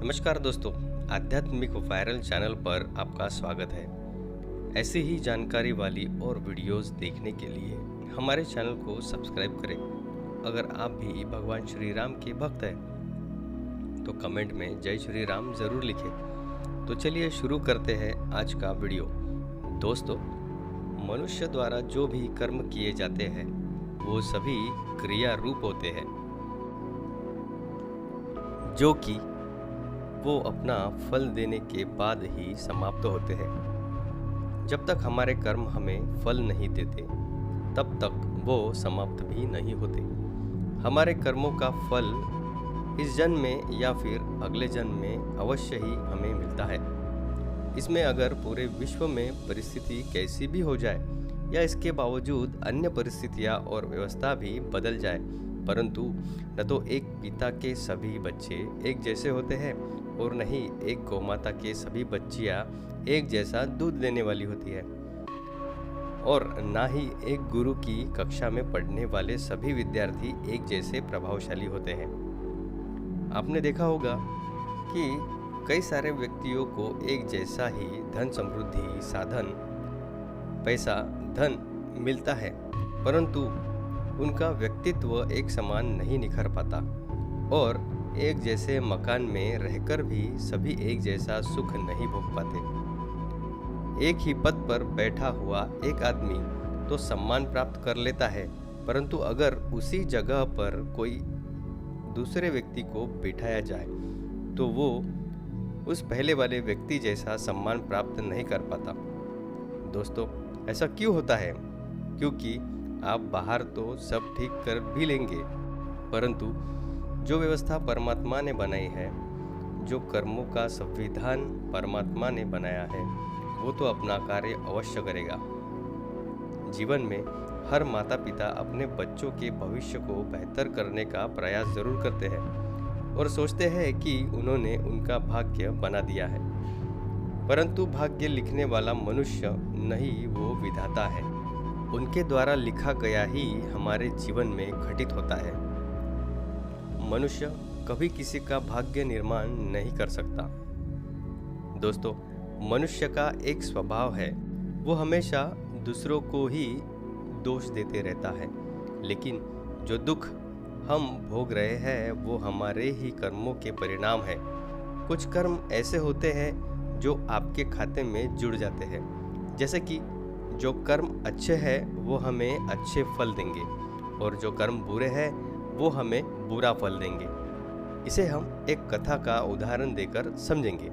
नमस्कार दोस्तों, आध्यात्मिक वायरल चैनल पर आपका स्वागत है। ऐसी ही जानकारी वाली और वीडियोस देखने के लिए हमारे चैनल को सब्सक्राइब करें। अगर आप भी भगवान श्री राम के भक्त हैं तो कमेंट में जय श्री राम ज़रूर लिखें। तो चलिए शुरू करते हैं आज का वीडियो। दोस्तों, मनुष्य द्वारा जो भी कर्म किए जाते हैं वो सभी क्रिया रूप होते हैं, जो कि वो अपना फल देने के बाद ही समाप्त होते हैं। जब तक हमारे कर्म हमें फल नहीं देते तब तक वो समाप्त भी नहीं होते। हमारे कर्मों का फल इस जन्म में या फिर अगले जन्म में अवश्य ही हमें मिलता है। इसमें अगर पूरे विश्व में परिस्थिति कैसी भी हो जाए या इसके बावजूद अन्य परिस्थितियाँ और व्यवस्था भी बदल जाए, परंतु न तो एक पिता के सभी बच्चे एक जैसे होते हैं और न ही एक गौमाता के सभी बच्चियां एक जैसा दूध देने वाली होती है, और ना ही एक गुरु की कक्षा में पढ़ने वाले सभी विद्यार्थी एक जैसे प्रभावशाली होते हैं। आपने देखा होगा कि कई सारे व्यक्तियों को एक जैसा ही धन समृद्धि, साधन, पैसा, धन मिलता है, परंतु उनका व्यक्तित्व एक समान नहीं निखर पाता और एक जैसे मकान में रहकर भी सभी एक जैसा सुख नहीं भोग पाते। एक ही पद पर बैठा हुआ एक आदमी तो सम्मान प्राप्त कर लेता है, परंतु अगर उसी जगह पर कोई दूसरे व्यक्ति को बिठाया जाए तो वो उस पहले वाले व्यक्ति जैसा सम्मान प्राप्त नहीं कर पाता। दोस्तों, ऐसा क्यों होता है? क्योंकि आप बाहर तो सब ठीक कर भी लेंगे, परंतु जो व्यवस्था परमात्मा ने बनाई है, जो कर्मों का संविधान परमात्मा ने बनाया है, वो तो अपना कार्य अवश्य करेगा। जीवन में हर माता पिता अपने बच्चों के भविष्य को बेहतर करने का प्रयास जरूर करते हैं और सोचते हैं कि उन्होंने उनका भाग्य बना दिया है, परंतु भाग्य लिखने वाला मनुष्य नहीं, वो विधाता है। उनके द्वारा लिखा गया ही हमारे जीवन में घटित होता है। मनुष्य कभी किसी का भाग्य निर्माण नहीं कर सकता। दोस्तों, मनुष्य का एक स्वभाव है, वो हमेशा दूसरों को ही दोष देते रहता है, लेकिन जो दुख हम भोग रहे हैं वो हमारे ही कर्मों के परिणाम है। कुछ कर्म ऐसे होते हैं जो आपके खाते में जुड़ जाते हैं, जैसे कि जो कर्म अच्छे हैं वो हमें अच्छे फल देंगे और जो कर्म बुरे हैं वो हमें बुरा फल देंगे। इसे हम एक कथा का उदाहरण देकर समझेंगे।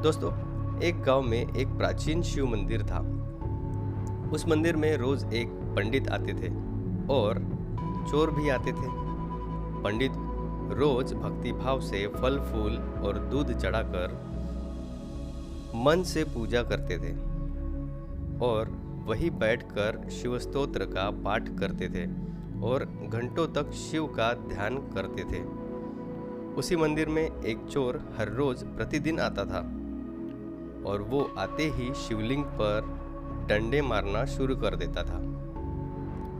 दोस्तों, एक गांव में एक प्राचीन शिव मंदिर था। उस मंदिर में रोज एक पंडित आते थे और चोर भी आते थे। पंडित रोज भक्तिभाव से फल फूल और दूध चढ़ाकर मन से पूजा करते थे और वहीं बैठकर शिव स्तोत्र का पाठ करते थे और घंटों तक शिव का ध्यान करते थे। उसी मंदिर में एक चोर हर रोज प्रतिदिन आता था और वो आते ही शिवलिंग पर डंडे मारना शुरू कर देता था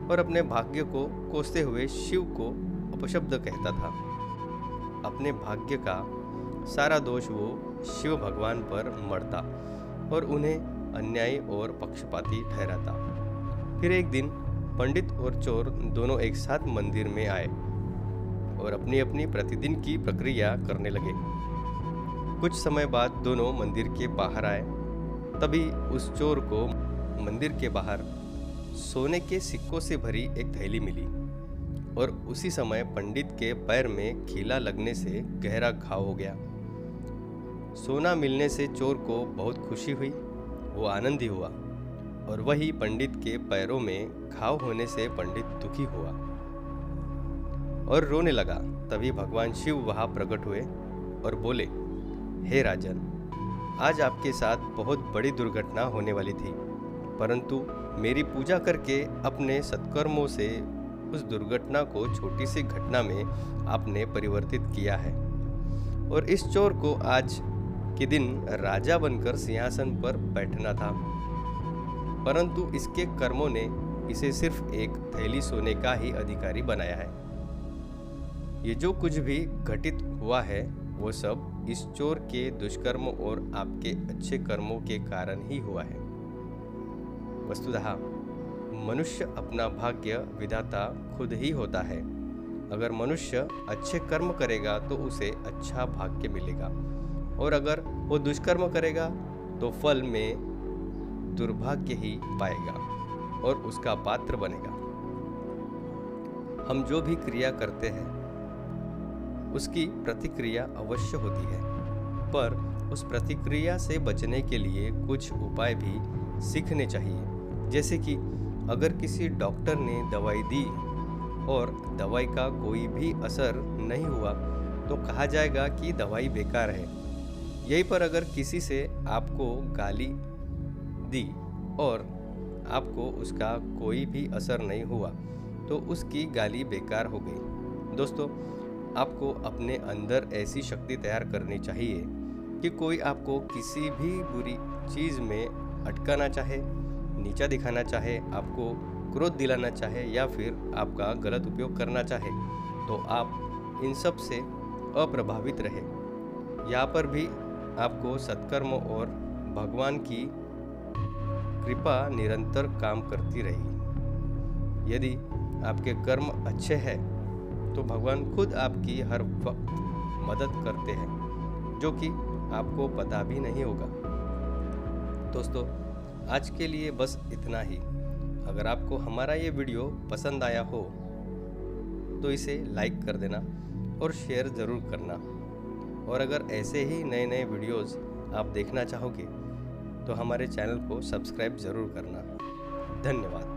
और अपने भाग्य को कोसते हुए शिव को अपशब्द कहता था। अपने भाग्य का सारा दोष वो शिव भगवान पर मढ़ता और उन्हें अन्यायी और पक्षपाती ठहराता। फिर एक दिन पंडित और चोर दोनों एक साथ मंदिर में आए और अपनी अपनी प्रतिदिन की प्रक्रिया करने लगे। कुछ समय बाद दोनों मंदिर के बाहर आए। तभी उस चोर को मंदिर के बाहर सोने के सिक्कों से भरी एक थैली मिली और उसी समय पंडित के पैर में कीला लगने से गहरा घाव हो गया। सोना मिलने से चोर को बहुत खुशी हुई, वो आनंदी हुआ, और वही पंडित के पैरों में घाव होने से पंडित दुखी हुआ और रोने लगा। तभी भगवान शिव वहां प्रकट हुए और बोले, हे राजन, आज आपके साथ बहुत बड़ी दुर्घटना होने वाली थी, परंतु मेरी पूजा करके अपने सत्कर्मों से उस दुर्घटना को छोटी सी घटना में आपने परिवर्तित किया है और इस चोर को आज के दिन राजा बनकर सिंहासन पर बैठना था, परंतु इसके कर्मों ने इसे सिर्फ एक थैली सोने का ही अधिकारी बनाया है। ये जो कुछ भी घटित हुआ है वो सब इस चोर के दुष्कर्म और आपके अच्छे कर्मों के कारण ही हुआ है। वस्तुतः मनुष्य अपना भाग्य विधाता खुद ही होता है। अगर मनुष्य अच्छे कर्म करेगा तो उसे अच्छा भाग्य मिलेगा, और अगर वो दुष्कर्म करेगा तो फल में दुर्भाग्य ही पाएगा और उसका पात्र बनेगा। हम जो भी क्रिया करते हैं उसकी प्रतिक्रिया अवश्य होती है, पर उस प्रतिक्रिया से बचने के लिए कुछ उपाय भी सीखने चाहिए। जैसे कि अगर किसी डॉक्टर ने दवाई दी और दवाई का कोई भी असर नहीं हुआ तो कहा जाएगा कि दवाई बेकार है। यहीं पर अगर किसी से आपको गाली दी और आपको उसका कोई भी असर नहीं हुआ तो उसकी गाली बेकार हो गई। दोस्तों, आपको अपने अंदर ऐसी शक्ति तैयार करनी चाहिए कि कोई आपको किसी भी बुरी चीज़ में अटकाना चाहे, नीचा दिखाना चाहे, आपको क्रोध दिलाना चाहे या फिर आपका गलत उपयोग करना चाहे, तो आप इन सब से अप्रभावित रहे। यहाँ पर भी आपको सत्कर्म और भगवान की कृपा निरंतर काम करती रही। यदि आपके कर्म अच्छे हैं तो भगवान खुद आपकी हर वक्त मदद करते हैं, जो कि आपको पता भी नहीं होगा। दोस्तों, आज के लिए बस इतना ही। अगर आपको हमारा ये वीडियो पसंद आया हो तो इसे लाइक कर देना और शेयर ज़रूर करना। और अगर ऐसे ही नए नए वीडियोस आप देखना चाहोगे तो हमारे चैनल को सब्सक्राइब ज़रूर करना। धन्यवाद।